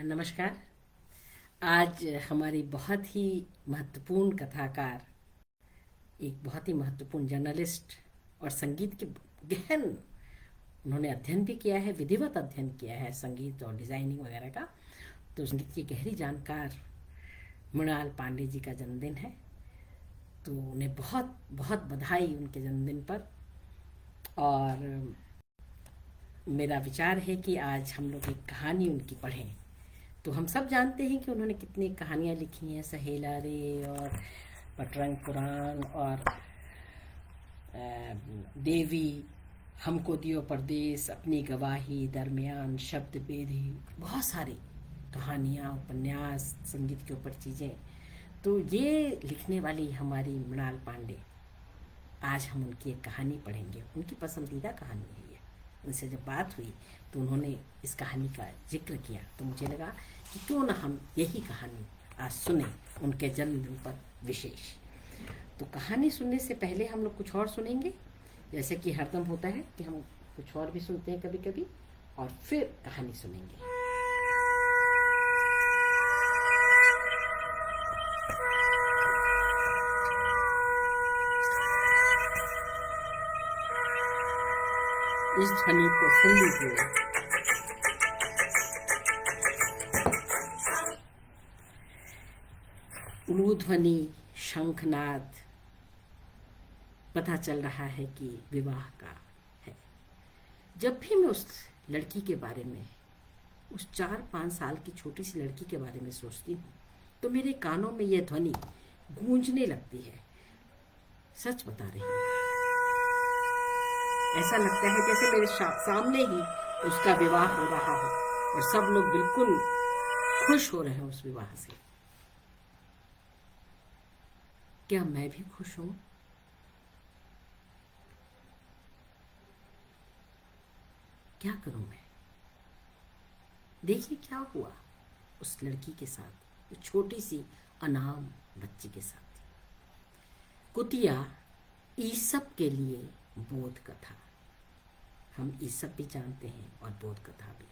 नमस्कार। आज हमारी बहुत ही महत्वपूर्ण कथाकार, एक बहुत ही महत्वपूर्ण जर्नलिस्ट और संगीत के गहन उन्होंने अध्ययन भी किया है, विधिवत अध्ययन किया है संगीत और डिज़ाइनिंग वगैरह का। तो संगीत की गहरी जानकार मृणाल पांडे जी का जन्मदिन है, तो उन्हें बहुत बहुत बधाई उनके जन्मदिन पर। और मेरा विचार है कि आज हम लोग एक कहानी उनकी पढ़ें। तो हम सब जानते हैं कि उन्होंने कितनी कहानियाँ लिखी हैं, सहेला रे और पटरंग पुराण और देवी, हमको दियो परदेस, अपनी गवाही, दरमियान, शब्द बेदी, बहुत सारी कहानियाँ, उपन्यास, संगीत के ऊपर चीज़ें। तो ये लिखने वाली हमारी मृणाल पांडे, आज हम उनकी एक कहानी पढ़ेंगे। उनकी पसंदीदा कहानी है ये। उनसे जब बात हुई तो उन्होंने इस कहानी का जिक्र किया, तो मुझे लगा कि क्यों ना हम यही कहानी आज सुने उनके जन्मदिन पर विशेष। तो कहानी सुनने से पहले हम लोग कुछ और सुनेंगे, जैसे कि हरदम होता है कि हम कुछ और भी सुनते हैं कभी कभी, और फिर कहानी सुनेंगे। इस ध्वनि को सुन लीजिए। उलू ध्वनि, शंखनाद, पता चल रहा है कि विवाह का है। जब भी मैं उस लड़की के बारे में, उस 4-5 साल की छोटी सी लड़की के बारे में सोचती हूँ, तो मेरे कानों में यह ध्वनि गूंजने लगती है। सच बता रही हूँ, ऐसा लगता है जैसे मेरे सामने ही उसका विवाह हो रहा हो और सब लोग बिल्कुल खुश हो रहे हैं उस विवाह से। क्या मैं भी खुश हूं? क्या करूं मैं? देखिए क्या हुआ उस लड़की के साथ, उस छोटी सी अनाम बच्ची के साथ। कुतिया ईसप के लिए बोध कथा, हम ईसप भी जानते हैं और बोध कथा भी।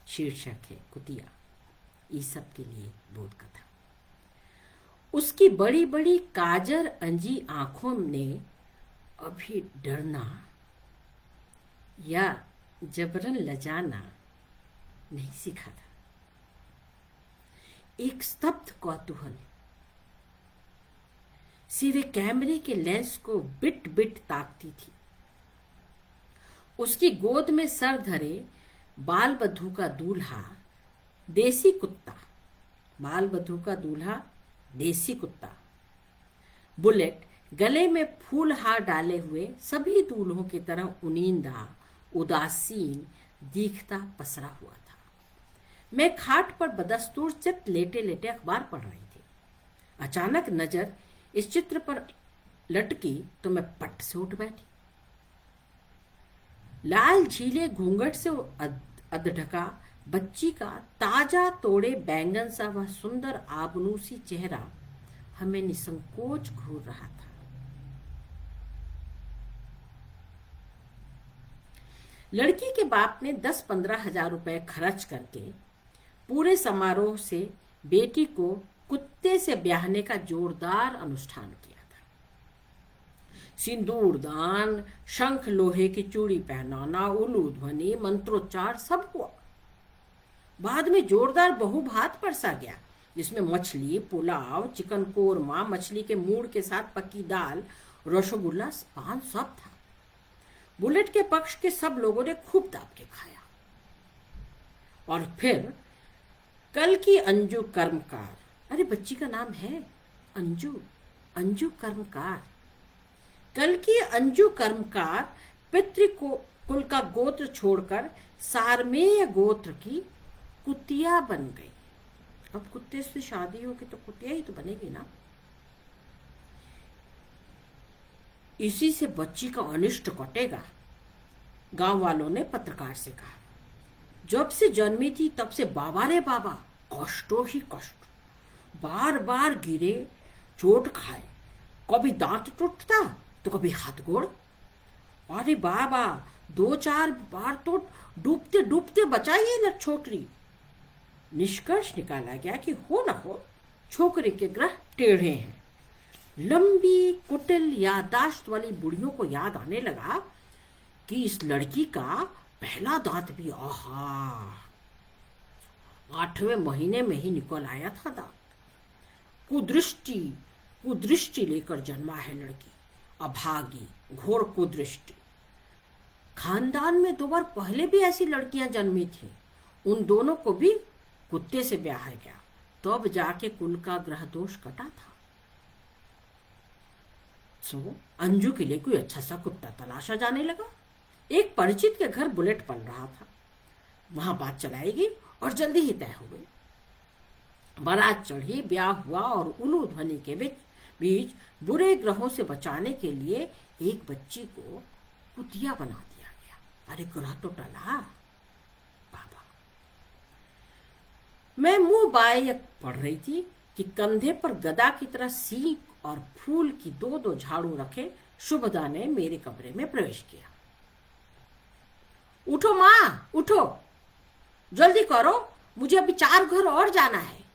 शीर्षक है कुतिया, ईसप के लिए बोध कथा। उसकी बड़ी बड़ी काजर अंजी आंखों ने अभी डरना या जबरन लजाना नहीं सीखा था। एक स्तब्ध कौतूहल सिरे कैमरे के लेंस को बिट बिट ताकती थी। उसकी गोद में सर धरे बाल बधू का दूल्हा देसी कुत्ता, बाल बधू का दूल्हा देसी कुत्ता, बुलेट गले में फूल हार डाले हुए सभी दूल्हों की तरह उनींदा, उदासीन दिखता पसरा हुआ था। मैं खाट पर बदस्तूर चित लेटे लेटे अखबार पढ़ रही थी। अचानक नजर इस चित्र पर लटकी तो मैं पट से उठ बैठी। लाल झीले घूंघट से अधढका बच्ची का ताजा तोड़े बैंगन सा वह सुंदर आबनूसी चेहरा हमें निसंकोच घूर रहा था। लड़की के बाप ने 10-15 हजार रुपए खर्च करके पूरे समारोह से बेटी को कुत्ते से ब्याहने का जोरदार अनुष्ठान किया था। सिंदूर दान, शंख लोहे की चूड़ी पहनाना, उलू ध्वनि, मंत्रोच्चार सब हुआ। बाद में जोरदार बहुभात परसा गया, जिसमें मछली, पुलाव, चिकन कोरमा, मछली के मूड़ के साथ पकी दाल, रसगुल्ला, पान सब था। बुलेट के पक्ष के सब लोगों ने खूब दाब के खाया। और फिर कल की अंजू कर्मकार, अरे बच्ची का नाम है अंजू, अंजू कर्मकार, कल की अंजू कर्मकार पितृ को कुल का गोत्र छोड़कर सारमेय गोत्र की कुतिया बन गई। अब कुत्ते से शादी होगी तो कुतिया ही तो बनेगी ना। इसी से बच्ची का अनिष्ट कटेगा, गांव वालों ने पत्रकार से कहा। जब से जन्मी थी तब से बाबा रे बाबा, कष्टों ही कष्ट, बार बार गिरे, चोट खाए, कभी दांत टूटता तो कभी हाथ गोड़। अरे बाबा, 2-4 बार तो डूबते डूबते बचाइए न छोकरी। निष्कर्ष निकाला गया कि हो न हो छोकरे के ग्रह टेढ़े हैं। लंबी कुटिल याददाश्त वाली बुढ़ियों को याद आने लगा कि इस लड़की का पहला दांत भी, आहा, 8वें महीने में ही निकल आया था दांत। कुदृष्टि कुदृष्टि लेकर जन्मा है लड़की, अभागी, घोर कुदृष्टि। खानदान में 2 बार पहले भी ऐसी लड़कियां जन्मी थी, उन दोनों को भी कुत्ते से ब्याह गया, तब जाके कुल का ग्रह दोष कटा था। सो अंजू के लिए कोई अच्छा सा कुत्ता तलाशा जाने लगा। एक परिचित के घर बुलेट पल रहा था, वहां बात चलाएगी और जल्दी ही तय हो गई। बारात चढ़ी, ब्याह हुआ और उलू ध्वनि के बीच बुरे ग्रहों से बचाने के लिए एक बच्ची को कुतिया बना दिया गया। अरे ग्रह तो टला बाबा। मैं मुंह बाय पढ़ रही थी कि कंधे पर गदा की तरह सीख और फूल की 2-2 झाड़ू रखे शुभदा ने मेरे कमरे में प्रवेश किया। उठो माँ, उठो, जल्दी करो, मुझे अभी 4 घर और जाना है।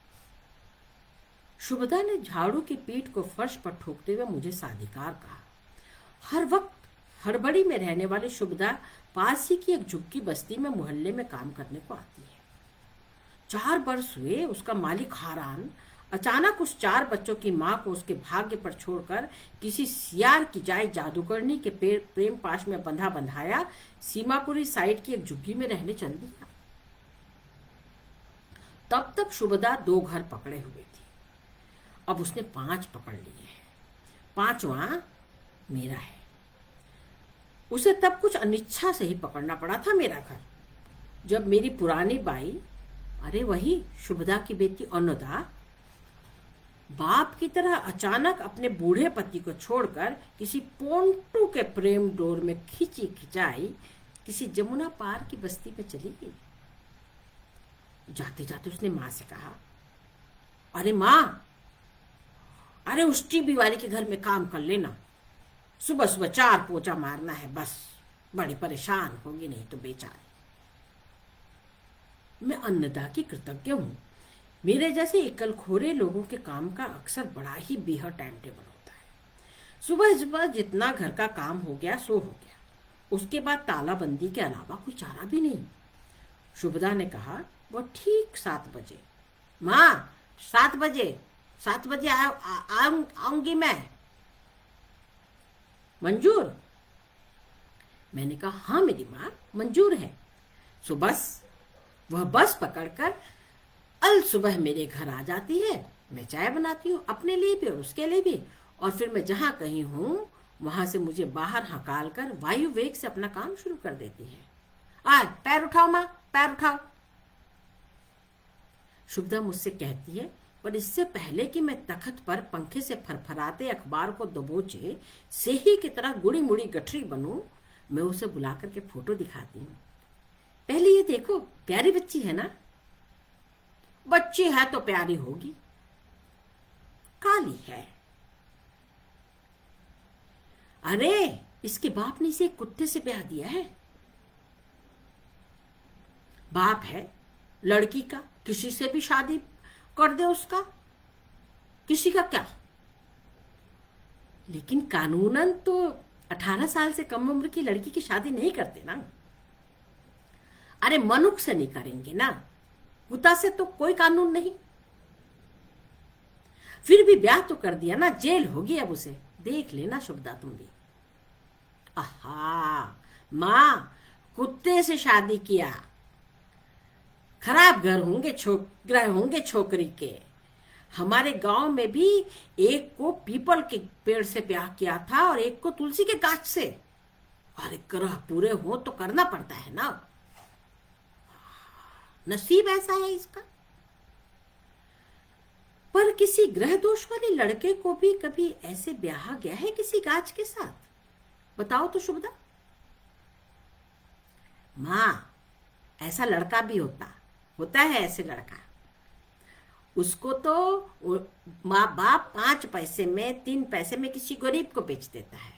शुभदा ने झाड़ू की पीठ को फर्श पर ठोकते हुए मुझे साधिकार कहा। हर वक्त हड़बड़ी में रहने वाली शुभदा पास ही की एक झुग्गी बस्ती में मोहल्ले में काम करने को आती है। 4 वर्ष हुए उसका मालिक हारान अचानक उस 4 बच्चों की मां को उसके भाग्य पर छोड़कर किसी सियार की जाए जादूगरनी के प्रेम पाश में बंधा बंधाया सीमापुरी साइड की एक झुग्गी में रहने चल दिया। तब तक शुभदा 2 घर पकड़े हुए थी, अब उसने 5 पकड़ लिए हैं। 5वां मेरा है। उसे तब कुछ अनिच्छा से ही पकड़ना पड़ा था मेरा घर, जब मेरी पुरानी बाई, अरे वही शुभदा की बेटी अन्नदा, बाप की तरह अचानक अपने बूढ़े पति को छोड़कर किसी पोंटू के प्रेम डोर में खिंची खिंचाई किसी जमुना पार की बस्ती में चली गई। जाते जाते उसने माँ से कहा, अरे माँ, अरे उस टीबी वाले के घर में काम कर लेना, सुबह सुबह 4 पोचा मारना है बस, बड़ी परेशान होगी नहीं तो बेचारी। मैं अन्नदा की कृतज्ञ हूं। मेरे जैसे एकलखोरे लोगों के काम का अक्सर बड़ा ही बेहद टाइम टेबल होता है। सुबह सुबह जितना घर का काम हो गया सो हो गया, उसके बाद तालाबंदी के अलावा कोई चारा भी नहीं। शुभदा ने कहा, वो ठीक 7 बजे। माँ, 7 बजे आऊंगी मैं, मंजूर? मैंने कहा, हाँ मेरी माँ, मंजूर है। सो बस वह बस पकड़कर अल सुबह मेरे घर आ जाती है। मैं चाय बनाती हूँ अपने लिए भी और उसके लिए भी, और फिर मैं जहां कहीं हूँ वहां से मुझे बाहर हकाल कर वायु वेग से अपना काम शुरू कर देती है। आज पैर उठाओ माँ, पैर उठाओ, शुभदा मुझसे कहती है। पर इससे पहले कि मैं तख्त पर पंखे से फरफराते अखबार को दबोचे सेही की तरह गुड़ी मुड़ी गठरी बनूं, मैं उसे बुला करके फोटो दिखाती हूँ। पहले ये देखो, प्यारी बच्ची है ना? बच्ची है तो प्यारी होगी, काली है। अरे इसके बाप ने इसे कुत्ते से ब्याह दिया है। बाप है लड़की का, किसी से भी शादी कर दे उसका, किसी का क्या। लेकिन कानूनन तो 18 साल से कम उम्र की लड़की की शादी नहीं करते ना। अरे मनुख से नहीं करेंगे ना, कुत्ता से तो कोई कानून नहीं। फिर भी ब्याह तो कर दिया ना, जेल होगी अब उसे, देख लेना शुभदा तुम भी। आहा माँ, कुत्ते से शादी किया, खराब ग्रह होंगे छोकरी के। हमारे गांव में भी एक को पीपल के पेड़ से ब्याह किया था और एक को तुलसी के गाछ से। अरे ग्रह पूरे हो तो करना पड़ता है ना, नसीब ऐसा है इसका। पर किसी ग्रह दोष वाले लड़के को भी कभी ऐसे ब्याह गया है किसी गाछ के साथ? बताओ तो शुभदा। माँ, ऐसा लड़का भी होता है ऐसे लड़का। उसको तो माँ बाप 5 पैसे में 3 पैसे में किसी गरीब को बेच देता है,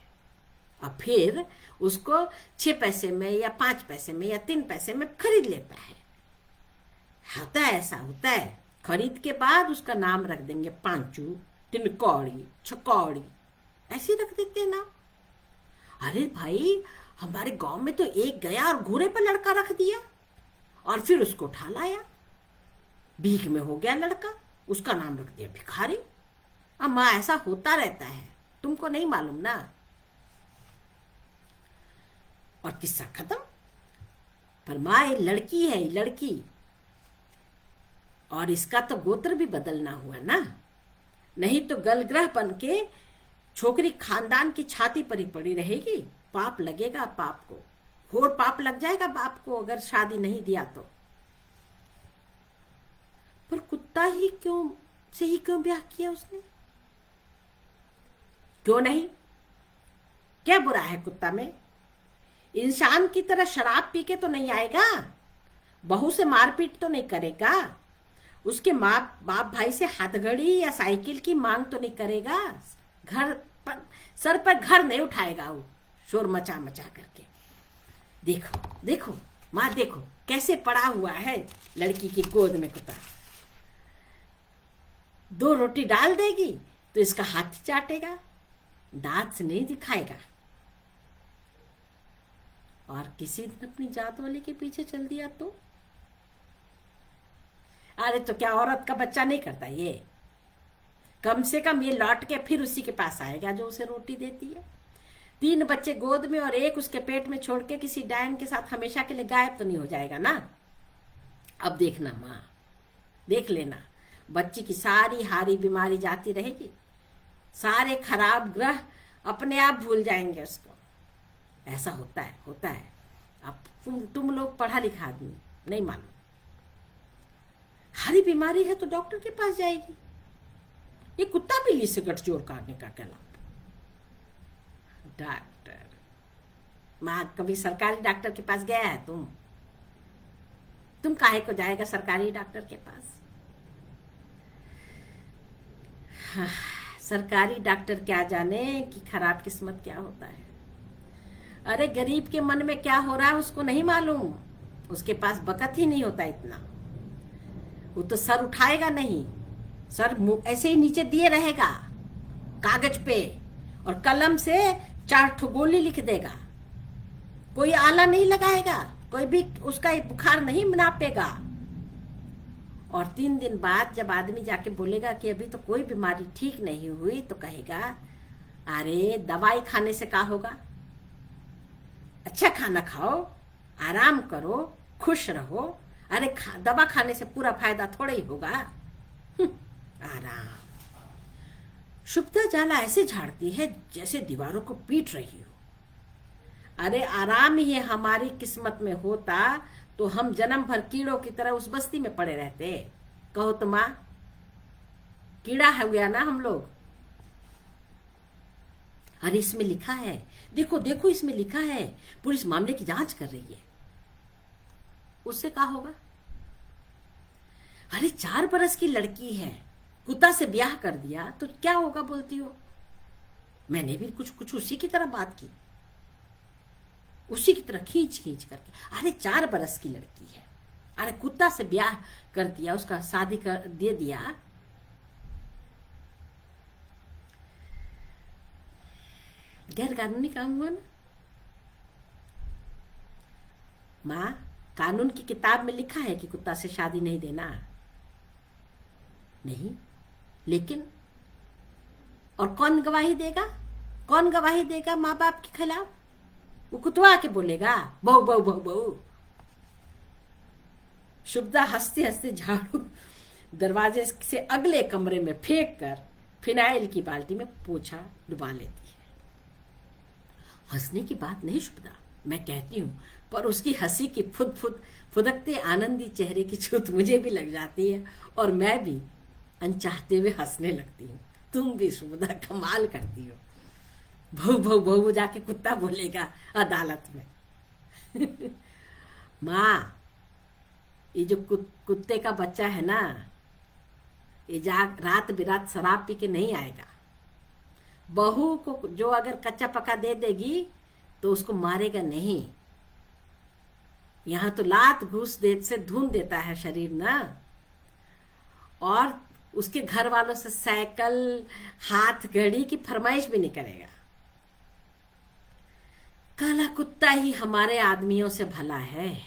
और फिर उसको 6 पैसे में या 5 पैसे में या 3 पैसे में खरीद लेता है। होता है, ऐसा होता है। खरीद के बाद उसका नाम रख देंगे पांचू, तिनकौड़ी, छकौड़ी, ऐसे रख देते हैं नाम। अरे भाई, हमारे गांव में तो एक गया और घोड़े पर लड़का रख दिया और फिर उसको उठा लाया। भीख में हो गया लड़का, उसका नाम रख दिया भिखारी। अम्मा, ऐसा होता रहता है, तुमको नहीं मालूम ना। और किस्सा खत्म। पर माँ, ये लड़की है, ये लड़की, और इसका तो गोत्र भी बदलना हुआ ना, नहीं तो गलग्रह बन के छोकरी खानदान की छाती पर ही पड़ी रहेगी। पाप लगेगा बाप को, घोर पाप लग जाएगा बाप को अगर शादी नहीं दिया तो। पर कुत्ता ही क्यों से ही क्यों ब्याह किया उसने? क्यों नहीं? क्या बुरा है कुत्ता में? इंसान की तरह शराब पी के तो नहीं आएगा, बहू से मारपीट तो नहीं करेगा, उसके माँ बाप भाई से हथकड़ी या साइकिल की मांग तो नहीं करेगा, घर पर सर पर घर नहीं उठाएगा वो शोर मचा मचा करके। देखो देखो माँ, देखो कैसे पड़ा हुआ है लड़की की गोद में कुत्ता। 2 रोटी डाल देगी तो इसका हाथ चाटेगा, दांत से नहीं दिखाएगा। और किसी दिन अपनी जात वाले के पीछे चल दिया तो? अरे तो क्या औरत का बच्चा नहीं करता ये? कम से कम ये लौट के फिर उसी के पास आएगा जो उसे रोटी देती है। 3 बच्चे गोद में और एक उसके पेट में छोड़ के किसी डायन के साथ हमेशा के लिए गायब तो नहीं हो जाएगा ना? अब देखना माँ, देख लेना, बच्ची की सारी हारी बीमारी जाती रहेगी, सारे खराब ग्रह अपने आप भूल जाएंगे उसको। ऐसा होता है, होता है। अब तुम लोग पढ़ा लिखा आदमी नहीं मानो, हारी बीमारी है तो डॉक्टर के पास जाएगी। ये कुत्ता बिल्ली से गठजोड़ काटने का क्या लाभ? डॉक्टर माँ, कभी सरकारी डॉक्टर के पास गया है तुम काहे को जाएगा सरकारी डॉक्टर के पास? हाँ, सरकारी डॉक्टर क्या जाने कि खराब किस्मत क्या होता है। अरे गरीब के मन में क्या हो रहा है उसको नहीं मालूम, उसके पास बकत ही नहीं होता इतना। वो तो सर उठाएगा नहीं, सर ऐसे ही नीचे दिए रहेगा कागज पे, और कलम से 4 ठो गोली लिख देगा। कोई आला नहीं लगाएगा, कोई भी उसका बुखार नहीं नापेगा। और 3 दिन बाद जब आदमी जाके बोलेगा कि अभी तो कोई बीमारी ठीक नहीं हुई, तो कहेगा अरे दवाई खाने से क्या होगा, अच्छा खाना खाओ, आराम करो, खुश रहो। अरे दवा खाने से पूरा फायदा थोड़ा ही होगा। आराम। शुभदा जाला ऐसे झाड़ती है जैसे दीवारों को पीट रही हो। अरे आराम ही हमारी किस्मत में होता तो हम जन्म भर कीड़ों की तरह उस बस्ती में पड़े रहते। कहो तो माँ, कीड़ा है गया ना हम लोग। अरे इसमें लिखा है, देखो देखो इसमें लिखा है, पुलिस मामले की जांच कर रही है। उससे क्या होगा? अरे 4 बरस की लड़की है, कुत्ता से ब्याह कर दिया तो क्या होगा बोलती हो? मैंने भी कुछ उसी की तरह बात की, उसी की तरह खींच खींच करके। अरे 4 बरस की लड़की है, अरे कुत्ता से ब्याह कर दिया, उसका शादी कर दे दिया। गैर कानूनी काम हुआ ना माँ? कानून की किताब में लिखा है कि कुत्ता से शादी नहीं देना, नहीं। लेकिन और कौन गवाही देगा? कौन गवाही देगा माँ बाप के खिलाफ? वो कुतवा के बोलेगा बहू बहू बहू बहू। शुभदा हंसते हंसते झाड़ू दरवाजे से अगले कमरे में फेंक कर फिनाइल की बाल्टी में पोछा डुबा लेती है। हंसने की बात नहीं शुभदा, मैं कहती हूँ, पर उसकी हंसी की फुदकते आनंदी चेहरे की छूत मुझे भी लग जाती है और मैं भी अनचाहते हुए हंसने लगती हूँ। तुम भी शुभदा कमाल करती हो। भौ भौ भौ जाके कुत्ता बोलेगा अदालत में। माँ, ये जो कुत्ते का बच्चा है ना, ये रात बिरात शराब पी के नहीं आएगा। बहू को जो अगर कच्चा पका दे देगी तो उसको मारेगा नहीं, यहाँ तो लात घूस दे से धुन देता है शरीर ना, और उसके घर वालों से साइकिल हाथ घड़ी की फरमाइश भी नहीं करेगा। काला कुत्ता ही हमारे आदमियों से भला है,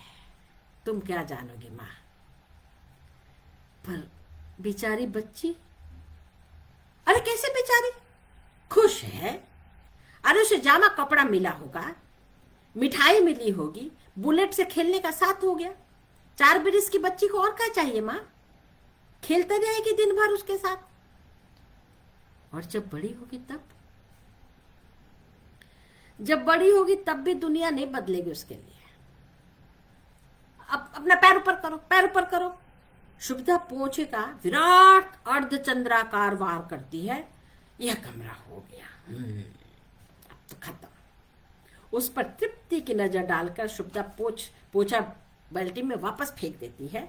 तुम क्या जानोगी माँ। पर बेचारी बच्ची, अरे कैसे बेचारी, खुश है। अरे उसे जामा कपड़ा मिला होगा, मिठाई मिली होगी, बुलेट से खेलने का साथ हो गया। 4 बरस की बच्ची को और क्या चाहिए माँ, खेलते रहेगी दिन भर उसके साथ। और जब बड़ी होगी तब, जब बड़ी होगी तब भी दुनिया नहीं बदलेगी उसके लिए। अब अपना पैर ऊपर करो, पैर ऊपर करो। शुभदा पोछे का विराट अर्धचंद्राकार वार करती है। यह कमरा हो गया, अब तो खत्म। उस पर तृप्ति की नजर डालकर शुभदा पोछा बाल्टी में वापस फेंक देती है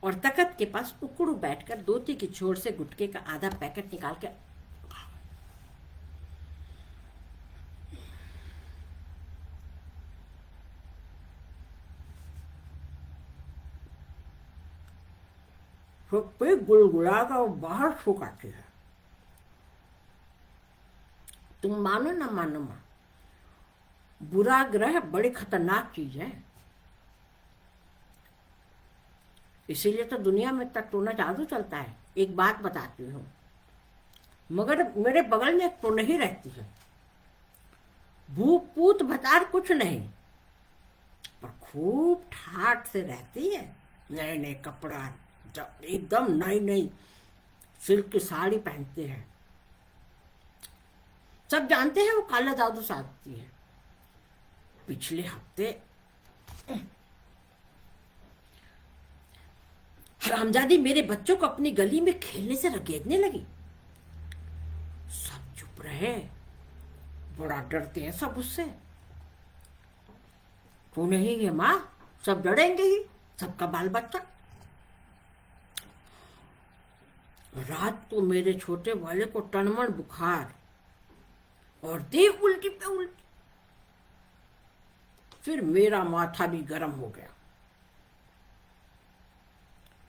और तख्त के पास उकड़ू बैठकर धोती की छोर से गुटके का आधा पैकेट निकाल के पे गुलगुला का बाहर फूकाती है। तुम मानो ना मानो मां, बुरा ग्रह बड़ी खतरनाक चीज है। इसीलिए तो दुनिया में टोना जादू चलता है। एक बात बताती हूँ, मगर मेरे बगल में एक टोनही रहती है, भूत पूत भतार कुछ नहीं, पर खूब ठाठ से रहती है। नए नए कपड़ा, एकदम नई नई सिल्क की साड़ी पहनते हैं। सब जानते हैं वो काला जादू साधती है। पिछले हफ्ते हरामजादी मेरे बच्चों को अपनी गली में खेलने से रगेदने लगी। सब चुप रहे, बड़ा डरते हैं सब उससे। तू नहीं है माँ, सब डरेंगे ही, सबका बाल बच्चा। रात को मेरे छोटे वाले को टनमन बुखार और देख उल्टी पे उल्टी। फिर मेरा माथा भी गर्म हो गया।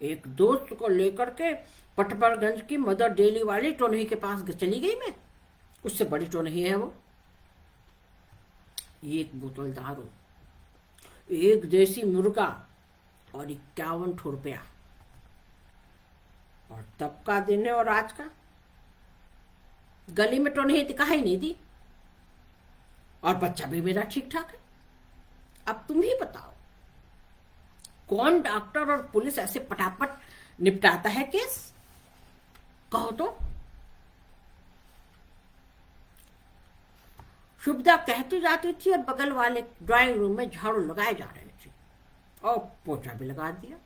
एक दोस्त को लेकर के पटपरगंज की मदर डेली वाली टोनही के पास चली गई मैं। उससे बड़ी टोनही है वो। 1 बोतल दारू, 1 देसी मुर्गा और 51 रुपया। और तब का दिन है और आज का, गली में टोनही दिखाई नहीं दी और बच्चा भी मेरा ठीक ठाक है। अब तुम ही बताओ, कौन डॉक्टर और पुलिस ऐसे पटापट निपटाता है केस, कहो तो। शुभदा कहती जाती थी और बगल वाले ड्राइंग रूम में झाड़ू लगाए जा रहे थे और पोछा भी लगा दिया।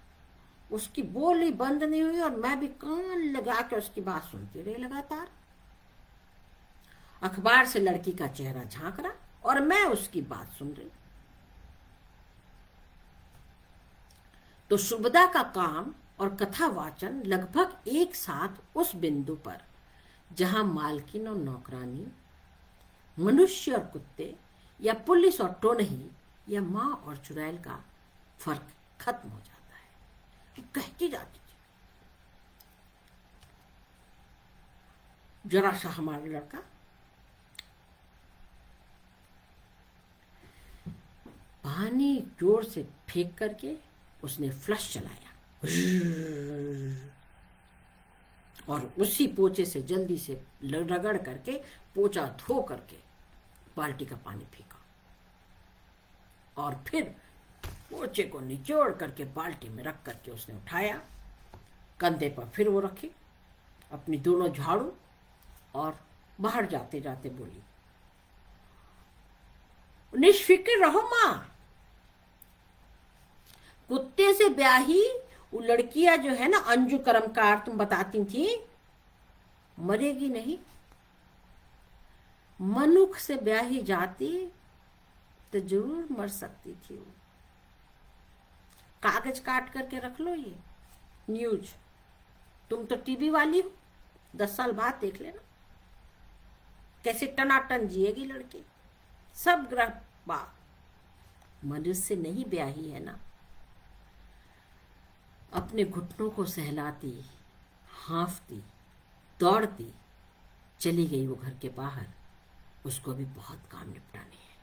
उसकी बोली बंद नहीं हुई और मैं भी कान लगा के उसकी बात सुनती रही लगातार। अखबार से लड़की का चेहरा झांक रहा और मैं उसकी बात सुन रही। तो शुभदा का काम और कथा वाचन लगभग एक साथ उस बिंदु पर जहां मालकिन और नौकरानी, मनुष्य और कुत्ते, या पुलिस और टोनही, या माँ और चुड़ैल का फर्क खत्म हो जाता है। कहती जाती थी, जरा सा हमारा लड़का पानी जोर से फेंक करके उसने फ्लश चलाया और उसी पोचे से जल्दी से रगड़ करके पोचा धो करके बाल्टी का पानी फेंका और फिर पोचे को निचोड़ करके बाल्टी में रख करके उसने उठाया, कंधे पर फिर वो रखी अपनी दोनों झाड़ू और बाहर जाते जाते बोली, निष्फिक्र रहो मां, कुत्ते से ब्याही वो लड़कियां जो है ना, अंजू कर्मकार तुम बताती थी, मरेगी नहीं। मनुख से ब्याही जाती तो जरूर मर सकती थी वो। कागज काट करके रख लो ये न्यूज। तुम तो टीवी वाली हो, 10 साल बाद देख लेना कैसे टनाटन जिएगी लड़की। सब ग्रह मनुष्य से नहीं ब्याही है ना। अपने घुटनों को सहलाती, हाँफती, दौड़ती चली गई वो घर के बाहर। उसको भी बहुत काम निपटाने हैं।